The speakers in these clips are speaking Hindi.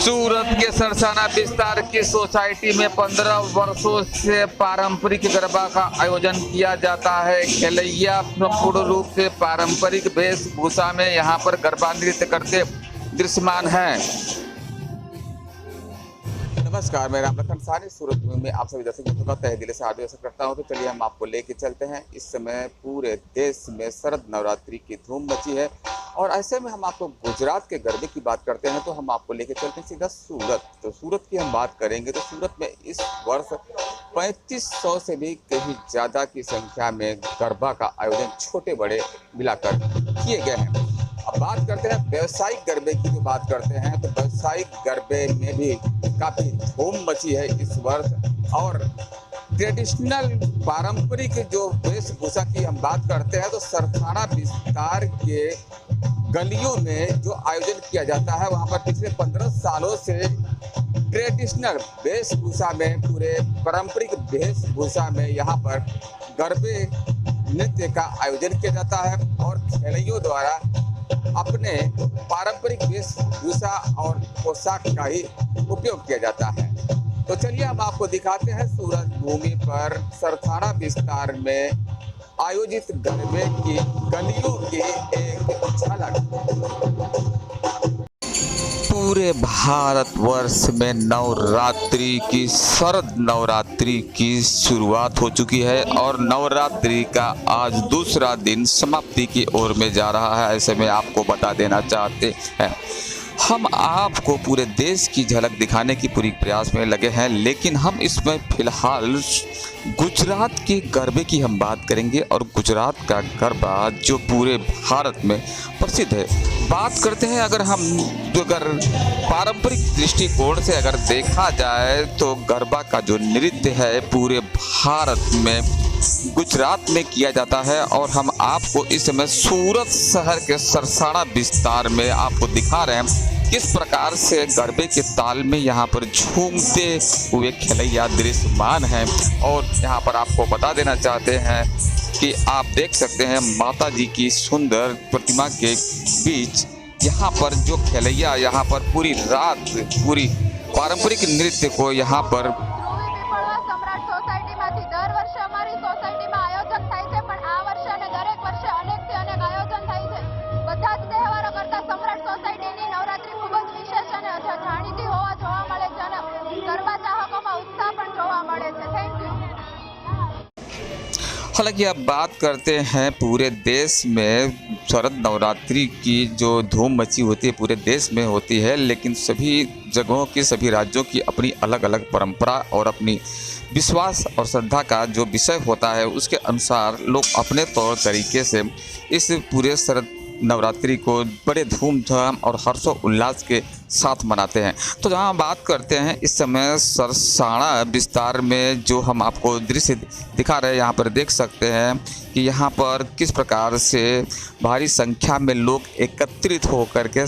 सूरत के सरसाना विस्तार की सोसाइटी में 15 वर्षों से पारंपरिक गरबा का आयोजन किया जाता है। खेलैया पूर्ण रूप से पारंपरिक वेशभूषा में यहाँ पर गरबा नृत्य करते दृश्यमान हैं। नमस्कार, मैं राम लखन सानी सूरत भूमि में आप सभी दर्शक बंधुओं का तहे दिल से हार्दिक स्वागत करता हूं। तो चलिए हम आपको लेके चलते हैं। इस समय पूरे देश में शरद नवरात्रि की धूम मची है और ऐसे में हम आपको गुजरात के गरबे की बात करते हैं तो हम आपको लेके चलते हैं सीधा सूरत। तो सूरत की हम बात करेंगे तो सूरत में इस वर्ष 3500 से भी कहीं ज़्यादा की संख्या में गरबा का आयोजन छोटे बड़े मिलाकर किए गए हैं। अब बात करते हैं व्यावसायिक गरबे की। जो बात करते हैं तो व्यावसायिक गरबे में भी काफी धूम मची है इस वर्ष। और ट्रेडिशनल पारंपरिक जो वेशभूषा की हम बात करते हैं तो सरसाना विस्तार के गलियों में जो आयोजन किया जाता है वहां पर पिछले 15 सालों से ट्रेडिशनल वेशभूषा में, पूरे पारंपरिक वेशभूषा में यहाँ पर गरबे नृत्य का आयोजन किया जाता है और खेलैयों द्वारा अपने पारंपरिक वेशभूषा और पोशाक का ही उपयोग किया जाता है। तो चलिए हम आपको दिखाते हैं सूरत भूमि पर सरसाना विस्तार में आयोजित गरबे की गलियों की एक झलक। पूरे भारतवर्ष में नवरात्रि की, शरद नवरात्रि की शुरुआत हो चुकी है और नवरात्रि का आज दूसरा दिन समाप्ति की ओर में जा रहा है। ऐसे में आपको बता देना चाहते हैं, हम आपको पूरे देश की झलक दिखाने की पूरी प्रयास में लगे हैं, लेकिन हम इसमें फिलहाल गुजरात के गरबे की हम बात करेंगे। और गुजरात का गरबा जो पूरे भारत में प्रसिद्ध है। बात करते हैं अगर पारंपरिक दृष्टिकोण से अगर देखा जाए तो गरबा का जो नृत्य है पूरे भारत में गुजरात में किया जाता है। और हम आपको इस समय सूरत शहर के सरसाना विस्तार में आपको दिखा रहे हैं किस प्रकार से गरबे के ताल में यहाँ पर झूमते हुए खेलैया दृश्यमान हैं। और यहाँ पर आपको बता देना चाहते हैं कि आप देख सकते हैं माता जी की सुंदर प्रतिमा के बीच यहाँ पर जो खेलैया यहाँ पर पूरी रात पूरी पारंपरिक नृत्य को यहाँ पर हालांकि अब बात करते हैं पूरे देश में शरद नवरात्रि की जो धूम मची होती है पूरे देश में होती है, लेकिन सभी जगहों की, सभी राज्यों की अपनी अलग अलग परंपरा और अपनी विश्वास और श्रद्धा का जो विषय होता है उसके अनुसार लोग अपने तौर तरीके से इस पूरे शरद नवरात्रि को बड़े धूमधाम और हर्षोल्लास के साथ मनाते हैं। तो जहाँ बात करते हैं इस समय सरसाना विस्तार में जो हम आपको दृश्य दिखा रहे हैं, यहाँ पर देख सकते हैं कि यहाँ पर किस प्रकार से भारी संख्या में लोग एकत्रित होकर के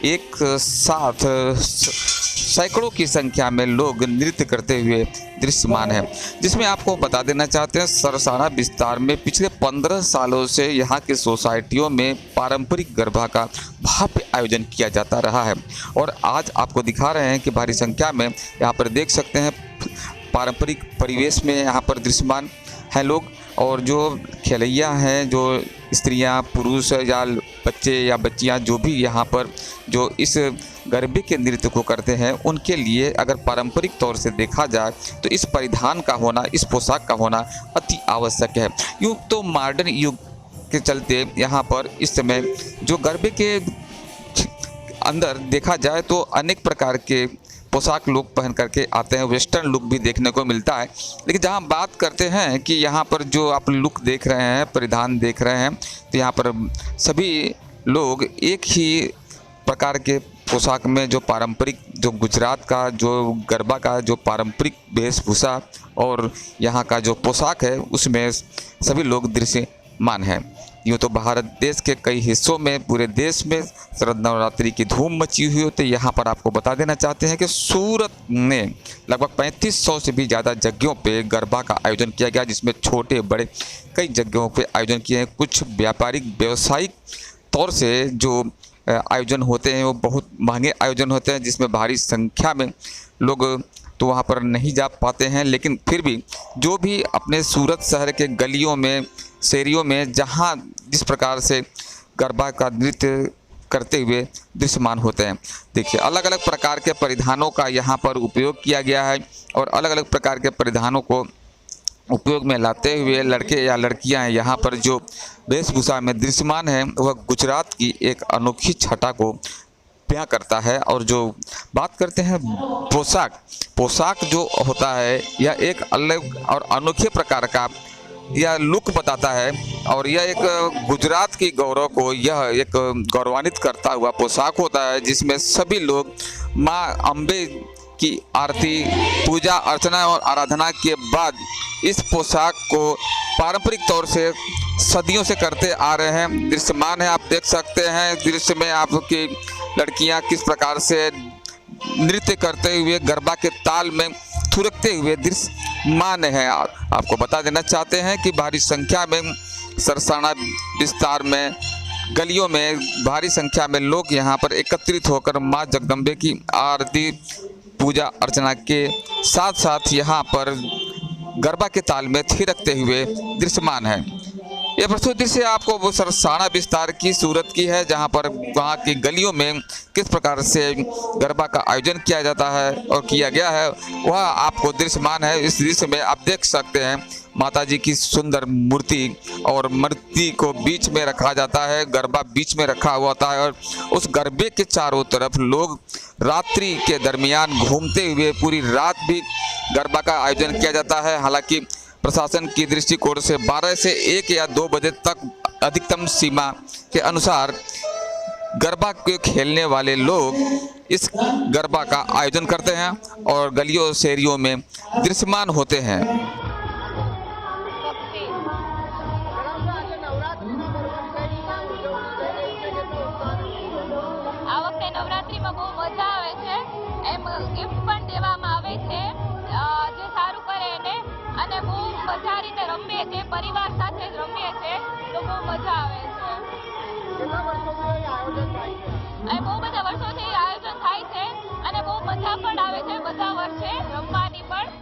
एक साथ सैकड़ों की संख्या में लोग नृत्य करते हुए दृश्यमान है। जिसमें आपको बता देना चाहते हैं सरसाना विस्तार में पिछले 15 सालों से यहाँ की सोसाइटियों में पारंपरिक गरबा का भव्य आयोजन किया जाता रहा है। और आज आपको दिखा रहे हैं कि भारी संख्या में यहाँ पर देख सकते हैं पारंपरिक परिवेश में यहाँ पर दृश्यमान हैं लोग। और जो खेलैया हैं, जो स्त्रियां, पुरुष या बच्चे या बच्चियां जो भी यहाँ पर जो इस गरबे के नृत्य को करते हैं, उनके लिए अगर पारंपरिक तौर से देखा जाए तो इस परिधान का होना, इस पोशाक का होना अति आवश्यक है। यूँ तो मॉडर्न युग के चलते यहाँ पर इस समय जो गरबे के अंदर देखा जाए तो अनेक प्रकार के पोशाक लोग पहन करके आते हैं, वेस्टर्न लुक भी देखने को मिलता है। लेकिन जहां बात करते हैं कि यहाँ पर जो आप लुक देख रहे हैं, परिधान देख रहे हैं, तो यहाँ पर सभी लोग एक ही प्रकार के पोशाक में जो पारंपरिक, जो गुजरात का जो गरबा का जो पारंपरिक वेशभूषा और यहाँ का जो पोशाक है उसमें सभी लोग दृश्यमान हैं। यूँ तो भारत देश के कई हिस्सों में, पूरे देश में शरद नवरात्रि की धूम मची हुई होती है। यहाँ पर आपको बता देना चाहते हैं कि सूरत में लगभग 3500 से भी ज़्यादा जगहों पे गरबा का आयोजन किया गया, जिसमें छोटे बड़े कई जगहों पे आयोजन किए हैं। कुछ व्यापारिक, व्यवसायिक तौर से जो आयोजन होते हैं वो बहुत महंगे आयोजन होते हैं, जिसमें भारी संख्या में लोग तो वहाँ पर नहीं जा पाते हैं। लेकिन फिर भी जो भी अपने सूरत शहर के गलियों में, शहरियों में जहाँ जिस प्रकार से गरबा का नृत्य करते हुए दृश्यमान होते हैं, देखिए अलग अलग प्रकार के परिधानों का यहाँ पर उपयोग किया गया है और अलग अलग प्रकार के परिधानों को उपयोग में लाते हुए लड़के या लड़कियां यहाँ पर जो वेशभूषा में दृश्यमान है वह गुजरात की एक अनोखी छटा को बयां करता है। और जो बात करते हैं पोशाक जो होता है यह एक अलग और अनोखे प्रकार का यह लुक बताता है और यह एक गुजरात की गौरव को यह एक गौरवान्वित करता हुआ पोशाक होता है, जिसमें सभी लोग माँ अम्बे की आरती, पूजा अर्चना और आराधना के बाद इस पोशाक को पारंपरिक तौर से सदियों से करते आ रहे हैं। दृश्यमान है, आप देख सकते हैं दृश्य में आपकी लड़कियां किस प्रकार से नृत्य करते हुए गरबा के ताल में थिरकते हुए दृश्यमान है। आपको बता देना चाहते हैं कि भारी संख्या में सरसाना विस्तार में गलियों में भारी संख्या में लोग यहाँ पर एकत्रित होकर माँ जगदम्बे की आरती, पूजा अर्चना के साथ साथ यहाँ पर गरबा के ताल में थिरकते हुए दृश्यमान है। यह प्रस्तुत दृश्य आपको वो सरसाना विस्तार की सूरत की है, जहां पर वहां की गलियों में किस प्रकार से गरबा का आयोजन किया जाता है और किया गया है वह आपको दृश्यमान है। इस दृश्य में आप देख सकते हैं माता जी की सुंदर मूर्ति और मूर्ति को बीच में रखा जाता है, गरबा बीच में रखा हुआ होता है और उस गरबे के चारों तरफ लोग रात्रि के दरमियान घूमते हुए पूरी रात भी गरबा का आयोजन किया जाता है। हालांकि प्रशासन की दृष्टिकोण से 12 से 1 या 2 बजे तक अधिकतम सीमा के अनुसार गरबा के खेलने वाले लोग इस गरबा का आयोजन करते हैं और गलियों शहरियों में दृश्यमान होते हैं। નવરાત્રીમાં બહુ મજા આવે છે, એમ ગિફ્ટ પણ દેવામાં આવે છે જે સારું કરે એને, અને બહુ મજા રીતે રમીએ છીએ, પરિવાર સાથે જ રમીએ છીએ તો બહુ મજા આવે છે। અને બહુ બધા વર્ષોથી આયોજન થાય છે અને બહુ મજા પણ આવે છે બધા વર્ષે રમવાની પણ।